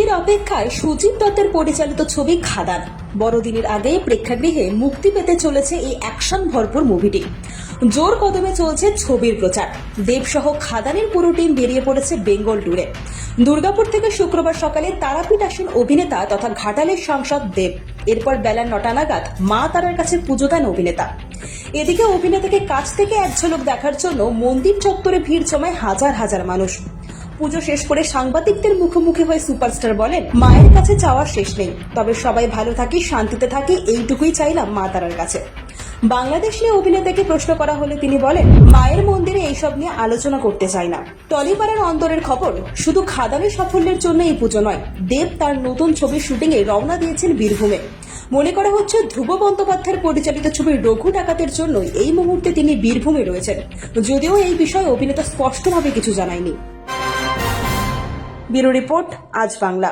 মুক্তির অপেক্ষায় সুজিত দত্তের পরিচালিত ছবি খাদান। বড়দিনের আগে প্রেক্ষাগৃহে মুক্তি পেতে চলেছে এই অ্যাকশন ভরপুর মুভিটি। জোর কদমে চলছে ছবির প্রচার। দেবসহ খাদানের পুরো টিম বেরিয়ে পড়েছে বেঙ্গল ট্যুরে। দুর্গাপুর থেকে শুক্রবার সকালে তারাপীঠ আসেন অভিনেতা তথা ঘাটালের সাংসদ দেব। এরপর বেলা 9টা নাগাদ মা তারার কাছে পুজো দেন অভিনেতা। এদিকে অভিনেতাকে কাছ থেকে এক ঝলক দেখার জন্য মন্দির চত্বরে ভিড় জমায় হাজার হাজার মানুষ। পুজো শেষ করে সাংবাদিকদের মুখোমুখি হয়ে সুপারস্টার বলেন, মায়ের কাছে চাওয়ার শেষ নেই, তবে সবাই ভালো থাকি, শান্তিতে থাকি, এইটুকুই চাইলাম মা তারার কাছে। বাংলাদেশ নিয়ে অভিনেতাকে প্রশ্ন করা হলে তিনি বলেন, মায়ের মন্দিরে এইসব নিয়ে আলোচনা করতে চাই না। টলিপাড়ার অন্তরের খবর, শুধু খাদানের সাফল্যের জন্য এই পুজো নয়, দেব তার নতুন ছবির শুটিং এ রওনা দিয়েছেন বীরভূমে। মনে করা হচ্ছে ধ্রুব বন্দ্যোপাধ্যায়ের পরিচালিত ছবি রঘু ডাকাতের জন্যই এই মুহূর্তে তিনি বীরভূমে রয়েছেন, যদিও এই বিষয়ে অভিনেতা স্পষ্টভাবে কিছু জানায়নি। ব্যুরো রিপোর্ট, আজ বাংলা।